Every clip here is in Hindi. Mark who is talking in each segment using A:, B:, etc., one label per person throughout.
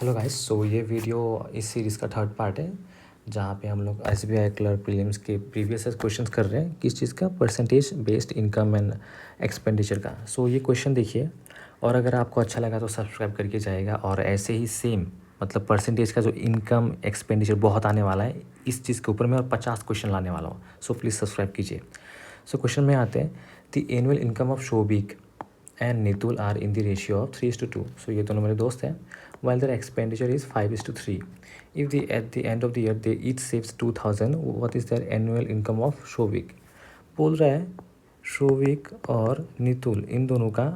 A: Hello guys. सो ये वीडियो इस सीरीज़ का थर्ड पार्ट है जहाँ पे हम लोग एसबीआई क्लर्क प्रीलिम्स के प्रीवियस क्वेश्चंस कर रहे हैं। किस चीज़ का? Percentage based income and expenditure का। सो ये क्वेश्चन देखिए, और अगर आपको अच्छा लगा तो सब्सक्राइब करके जाएगा। और ऐसे ही सेम मतलब परसेंटेज का जो इनकम एक्सपेंडिचर बहुत आने वाला है इस चीज़ के ऊपर मैं और 50 क्वेश्चन लाने वाला हूँ। सो प्लीज़ सब्सक्राइब कीजिए। सो क्वेश्चन में आते हैं, the annual income of Shobhik and Nitul are in the ratio of 3:2। So ये दोनों मेरे दोस्त हैं। while their expenditure is 5:3. If they at the end of the year they each saves 2000, what is their annual income of Shobhik? बोल रहा है शोभिक और नितुल इन दोनों का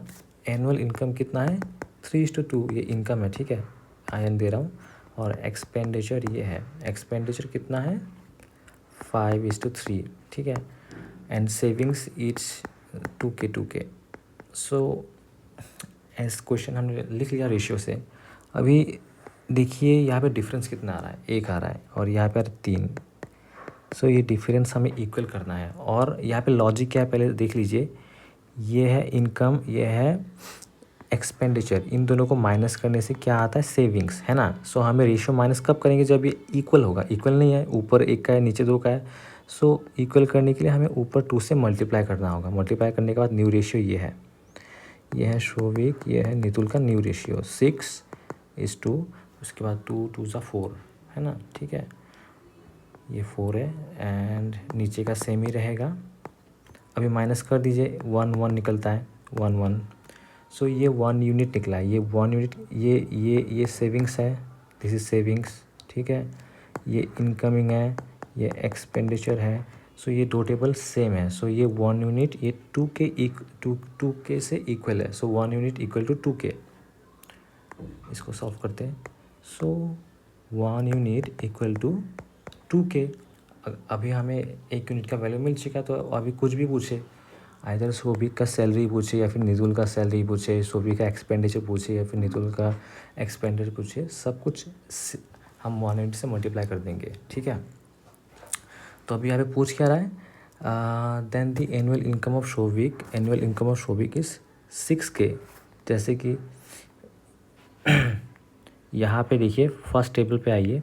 A: एनुअल इनकम कितना है? 3:2 ये इनकम है, ठीक है, आयन दे रहा हूँ। और एक्सपेंडिचर ये है, एक्सपेंडिचर कितना है? 5:3, ठीक है। And savings each 2K। So S question हमने लिख लिया रेशियो से। अभी देखिए यहाँ पे डिफरेंस कितना आ रहा है? 1 आ रहा है और यहाँ पर 3। सो ये डिफरेंस हमें इक्वल करना है। और यहाँ पे लॉजिक क्या है पहले देख लीजिए। ये है इनकम, ये है एक्सपेंडिचर। इन दोनों को माइनस करने से क्या आता है? सेविंग्स, है ना। सो हमें रेशियो माइनस कब करेंगे? जब ये इक्वल होगा। इक्वल नहीं है, ऊपर 1 का है नीचे 2 का है। सो इक्वल करने के लिए हमें ऊपर 2 से मल्टीप्लाई करना होगा। मल्टीप्लाई करने के बाद न्यू रेशियो ये है, ये है शोभिक, ये है नितुल का न्यू रेशियो 6:2। उसके बाद 2 2 ज़ा 4, है ना, ठीक है। ये 4 है एंड नीचे का सेम ही रहेगा। अभी माइनस कर दीजिए, 1 1 निकलता है, 1 1। सो ये 1 यूनिट निकला है। ये 1 यूनिट, ये सेविंग्स है, दिस इज सेविंग्स, ठीक है। ये इनकमिंग है, ये एक्सपेंडिचर है। सो ये दो टेबल सेम है। सो ये 1 यूनिट ये 2K से इक्वल है। सो 1 यूनिट इक्वल टू 2K। इसको सॉल्व करते हैं। सो 1 यूनिट इक्वल टू 2K। अभी हमें 1 यूनिट का वैल्यू मिल चुका है। तो अभी कुछ भी पूछे, आइदर शोभिक का सैलरी पूछे या फिर नितुल का सैलरी पूछे, शोभिक का एक्सपेंडिचर पूछे या फिर नितुल का एक्सपेंडिचर पूछे, सब कुछ हम 1 यूनिट से मल्टीप्लाई कर देंगे, ठीक है। तो अभी यहाँ पे पूछ क्या रहा है? Then the annual income of Shobhik, annual income of Shobhik is 6K। जैसे कि यहाँ पे देखिए, फर्स्ट टेबल पे आइए,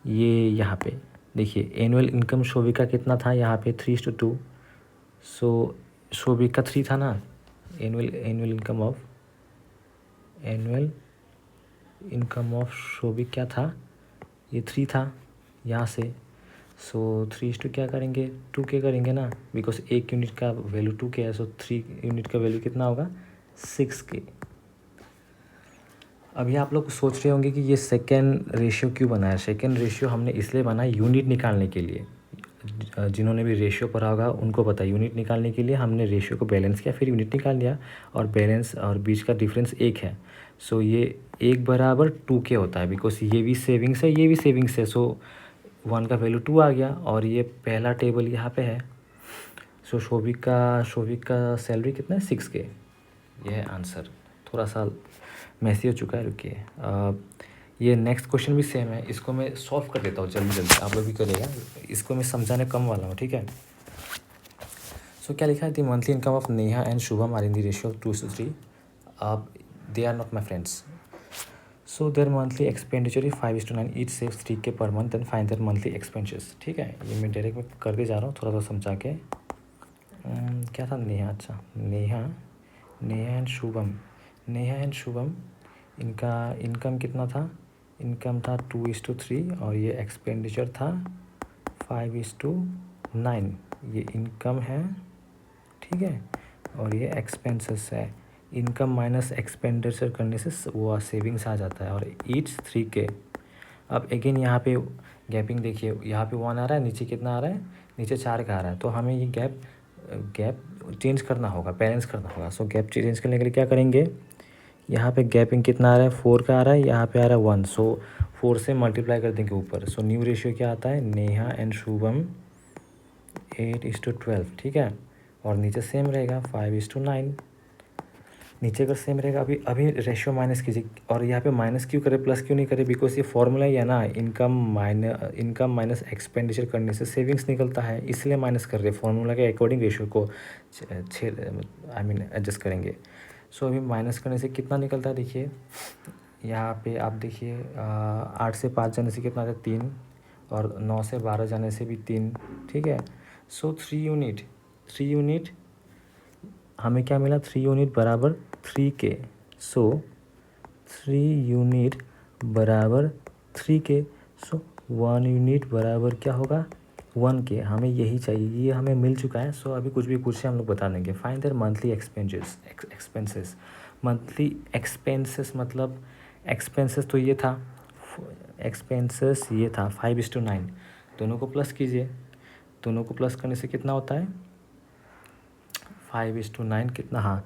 A: ये यहाँ पे देखिए एनुअल इनकम शोभिक का कितना था? यहाँ पे 3:2। सो शोभिक का 3 था ना। एनुअल इनकम ऑफ शोभिक क्या था? ये 3 था यहाँ से। सो 3:2 क्या करेंगे? 2K करेंगे ना, बिकॉज 1 यूनिट का वैल्यू 2K है। सो 3 यूनिट का वैल्यू कितना होगा? 6K। अभी आप लोग सोच रहे होंगे कि ये सेकेंड रेशियो क्यों बनाया? सेकेंड रेशियो हमने इसलिए बनाया यूनिट निकालने के लिए। जिन्होंने भी रेशियो पढ़ा होगा उनको पता है, यूनिट निकालने के लिए हमने रेशियो को बैलेंस किया, फिर यूनिट निकाल लिया। और बैलेंस और बीच का डिफरेंस 1 है। सो ये 1 बराबर 2K होता है, बिकॉज ये भी सेविंग्स है, ये भी सेविंग्स है। सो 1 का वैल्यू 2 आ गया और ये पहला टेबल यहाँ पे है। सो शोभिक का सैलरी कितना है? 6K। यह है आंसर। थोड़ा सा मैसी हो चुका है, रुकिए। ये नेक्स्ट क्वेश्चन भी सेम है, इसको मैं सॉल्व कर देता हूँ जल्दी जल्दी, आप लोग भी करिएगा। इसको मैं समझाने कम वाला हूँ, ठीक है। सो क्या लिखा है? The monthly income of Neha and Shubham are in the ratio of 2:3। They are not my friends. So their monthly expenditure is 5:9, each saves 3K per month, and find their monthly expenses, ठीक है। ये मैं डायरेक्ट में करके जा रहा हूँ, थोड़ा सा समझा के। क्या था? नेहा, अच्छा नेहा एंड शुभम, इनका इनकम कितना था? इनकम था 2:3 और ये एक्सपेंडिचर था 5:9। ये इनकम है, ठीक है, और ये एक्सपेंसेस है। इनकम माइनस एक्सपेंडिचर करने से वो सेविंग्स आ जाता है। और ईच 3K। अब अगेन यहाँ पे गैपिंग देखिए, यहाँ पे 1 आ रहा है, नीचे कितना आ रहा है? नीचे 4 का आ रहा है। तो हमें ये गैप चेंज करना होगा, बैलेंस करना होगा। सो गैप चेंज करने के लिए क्या करेंगे? यहाँ पे गैपिंग कितना आ रहा है? 4 का आ रहा है, यहाँ पे आ रहा है 1। सो 4 से मल्टीप्लाई कर देंगे ऊपर। सो न्यू रेशियो क्या आता है? नेहा एंड शुभम 8:12, ठीक है। और नीचे सेम रहेगा 5:9। नीचे का सेम रहेगा। अभी रेशियो माइनस कीजिए। और यहाँ पे माइनस क्यों करे, प्लस क्यों नहीं करे? बिकॉज ये फॉर्मूला ही है ना, इनकम माइनस एक्सपेंडिचर करने से सेविंग्स निकलता है, इसलिए माइनस कर रहे हैं। फॉर्मूला के अकॉर्डिंग रेशियो को एडजस्ट करेंगे। सो अभी माइनस करने से कितना निकलता है? देखिए यहाँ पे आप देखिए 8 से 5 जाने से कितना आता है 3, और 9 से 12 जाने से भी 3, ठीक है। सो 3 यूनिट हमें क्या मिला, 3 यूनिट बराबर 3K। सो 3 यूनिट बराबर 3K। सो 1 यूनिट बराबर क्या होगा 1K। हमें यही चाहिए, ये हमें मिल चुका है। सो अभी कुछ भी पूछे हम लोग बता देंगे। Find their monthly expenses. Monthly expenses मतलब एक्सपेंसेस तो ये था, एक्सपेंसेस ये था 5:9। दोनों को प्लस कीजिए, दोनों को प्लस करने से कितना होता है 5:9 कितना, हाँ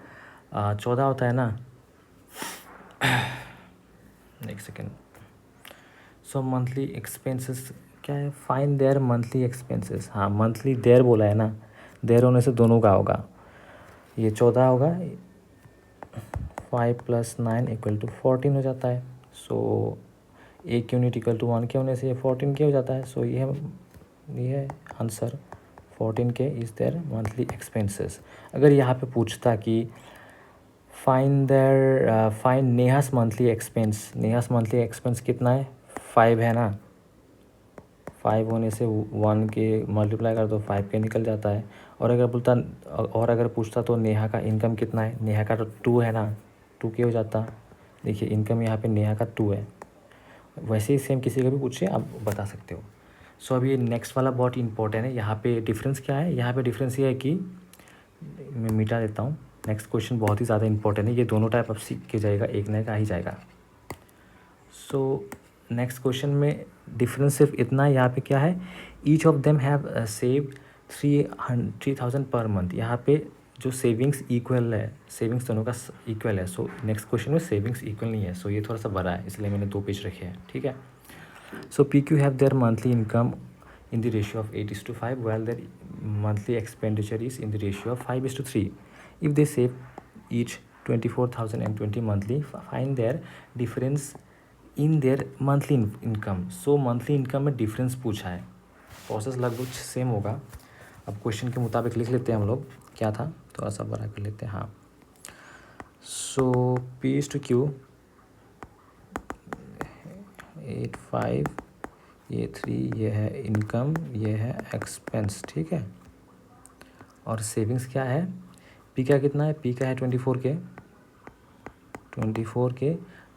A: 14 होता है ना। एक सेकेंड। सो मंथली एक्सपेंसेस क्या है, फाइंड देयर मंथली एक्सपेंसेस। हाँ मंथली देयर बोला है ना, देयर होने से दोनों का होगा, ये 14 होगा, 5 + 9 = 14 हो जाता है। सो 1 यूनिट = 1K होने से ये 14K हो जाता है। सो ये answer 14K is there monthly expenses. अगर यहाँ पे पूछता कि find नेहास monthly expense, नेहास monthly expense कितना है 5 है ना, 5 होने से 1K मल्टीप्लाई कर दो 5K निकल जाता है। और अगर पूछता तो नेहा का इनकम कितना है, नेहा का तो 2 है ना, 2K हो जाता। देखिए इनकम यहाँ पे नेहा का 2 है। वैसे ही सेम किसी का भी पूछे आप बता सकते हो। सो अभी नेक्स्ट वाला बहुत इंपॉर्टेंट है। यहाँ पे डिफरेंस क्या है, यहाँ पे डिफरेंस ये है कि मैं मिटा देता हूँ। नेक्स्ट क्वेश्चन बहुत ही ज़्यादा इंपॉर्टेंट है, ये दोनों टाइप अब सीख के जाएगा, एक ना एक आ ही जाएगा। सो नेक्स्ट क्वेश्चन में डिफरेंस सिर्फ इतना है, यहाँ पे क्या है, each of them have saved 3,000 per month. यहाँ पे जो सेविंग्स इक्वल है, सेविंग्स दोनों का इक्वल है। सो नेक्स्ट क्वेश्चन में सेविंग्स इक्वल नहीं है, सो ये थोड़ा सा बड़ा है, इसलिए मैंने 2 पेज रखे हैं, ठीक है। सो PQ have their monthly income in the ratio of 8:5, while their monthly expenditure is in the ratio of 5:3. If they save each 24,020 monthly, find their difference in their monthly income. So monthly income में difference पूछा है, प्रोसेस लगभग सेम होगा। अब क्वेश्चन के मुताबिक लिख लेते हैं हम लोग, क्या था थोड़ा सा बड़ा कर लेते हैं। हाँ सो P/Q 8,5, ये 3, ये है इनकम, ये है एक्सपेंस, ठीक है। और सेविंग्स क्या है, पी का कितना है, पी का है 24K,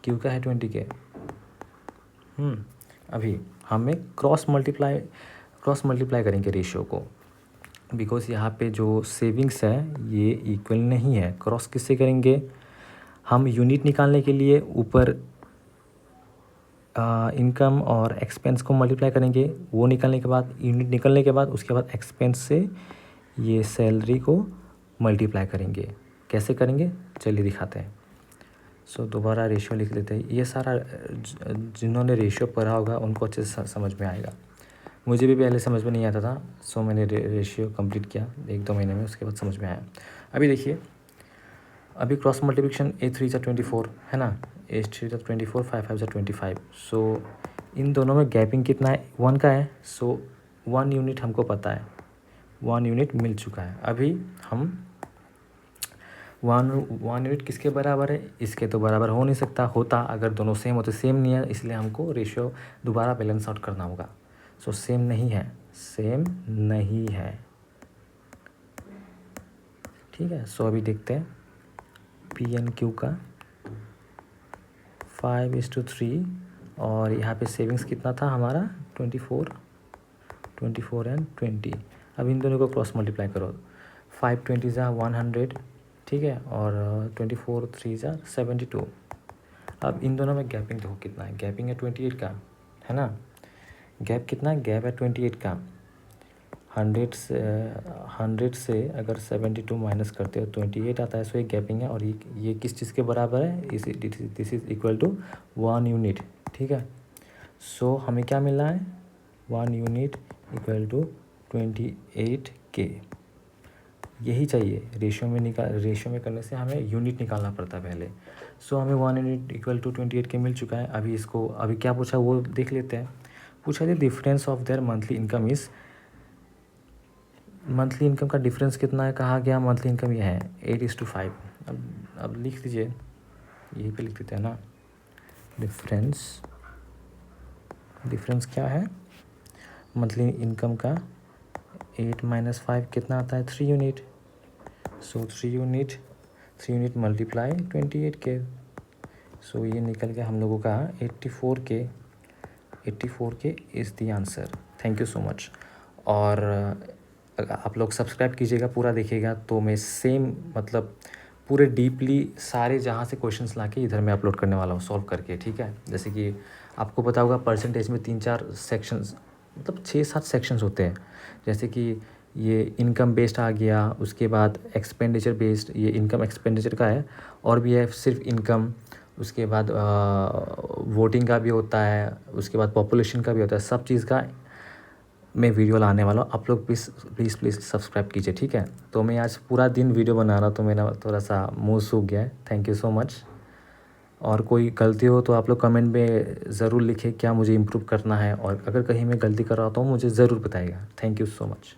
A: क्यू का है 20K। अभी हमें क्रॉस मल्टीप्लाई करेंगे रेशियो को, बिकॉज यहाँ पे जो सेविंग्स है ये इक्वल नहीं है। क्रॉस किससे करेंगे, हम यूनिट निकालने के लिए ऊपर इनकम और एक्सपेंस को मल्टीप्लाई करेंगे, वो निकालने के बाद यूनिट निकलने के बाद उसके बाद एक्सपेंस से ये सैलरी को मल्टीप्लाई करेंगे। कैसे करेंगे चलिए दिखाते हैं। सो दोबारा रेशियो लिख लेते हैं। ये सारा जिन्होंने रेशियो पढ़ा होगा उनको अच्छे से समझ में आएगा, मुझे भी पहले समझ में नहीं आता था। सो मैंने रेशियो कंप्लीट किया 1-2 महीने में, उसके बाद समझ में आया। अभी देखिए, अभी क्रॉस मल्टीप्लिकेशन 8×3 = 24 है ना, 8×3 = 24, 5×5 = 25। सो इन दोनों में गैपिंग कितना है 1 का है। सो 1 यूनिट हमको पता है, 1 यूनिट मिल चुका है। अभी हम 1 यूनिट किसके बराबर है, इसके तो बराबर हो नहीं सकता, होता अगर दोनों सेम होते, सेम नहीं है, इसलिए हमको रेशियो दोबारा बैलेंस आउट करना होगा। सो सेम नहीं है, ठीक है। सो अभी देखते हैं P&Q का 5:3, और यहाँ पे सेविंग्स कितना था हमारा 24 एंड 20। अब इन दोनों को क्रॉस मल्टीप्लाई करो, 5×20 = 100, ठीक है, और 24×3 = 72। अब इन दोनों में गैपिंग देखो कितना है, गैपिंग है 28 का, है ना। गैप कितना है, गैप है 28 का। 100 से अगर 72 माइनस करते हो 28 आता है। सो ये गैपिंग है, और ये किस चीज़ के बराबर है, this is equal to 1 unit, ठीक है। सो हमें क्या मिल रहा है, 1 यूनिट = 28K। यही चाहिए, रेशियो में करने से हमें यूनिट निकालना पड़ता है पहले। सो हमें 1 यूनिट = 28K मिल चुका है। अभी क्या पूछा वो देख लेते हैं। पूछा है difference of their monthly income is, monthly income का डिफरेंस कितना है, कहा गया मंथली इनकम ये है 8:5। अब लिख लीजिए, यहीं पे लिख देते हैं ना, डिफरेंस क्या है, मंथली इनकम का 8 - 5 कितना आता है, 3 यूनिट। सो 3 यूनिट मल्टीप्लाई 28K। सो ये निकल के हम लोगों का 84K is the answer. Thank you so much. और आप लोग सब्सक्राइब कीजिएगा, पूरा देखिएगा, तो मैं सेम मतलब पूरे डीपली सारे जहाँ से क्वेश्चंस लाके इधर मैं अपलोड करने वाला हूँ सॉल्व करके, ठीक है। जैसे कि आपको पता होगा परसेंटेज में 3-4 सेक्शंस मतलब 6-7 सेक्शंस होते हैं। जैसे कि ये इनकम बेस्ड आ गया, उसके बाद एक्सपेंडिचर बेस्ड, ये इनकम एक्सपेंडिचर का है, और भी है सिर्फ इनकम, उसके बाद वोटिंग का भी होता है, उसके बाद पॉपुलेशन का भी होता है। सब चीज़ का मैं वीडियो लाने वाला हूँ, आप लोग प्लीज़ सब्सक्राइब कीजिए, ठीक है। तो मैं आज पूरा दिन वीडियो बना रहा हूँ, तो मेरा थोड़ा सा मुँह सूख गया है। Thank you so much. और कोई गलती हो तो आप लोग कमेंट में ज़रूर लिखें क्या मुझे इम्प्रूव करना है, और अगर कहीं मैं गलती कर रहा हूँ तो मुझे ज़रूर बताइएगा। Thank you so much.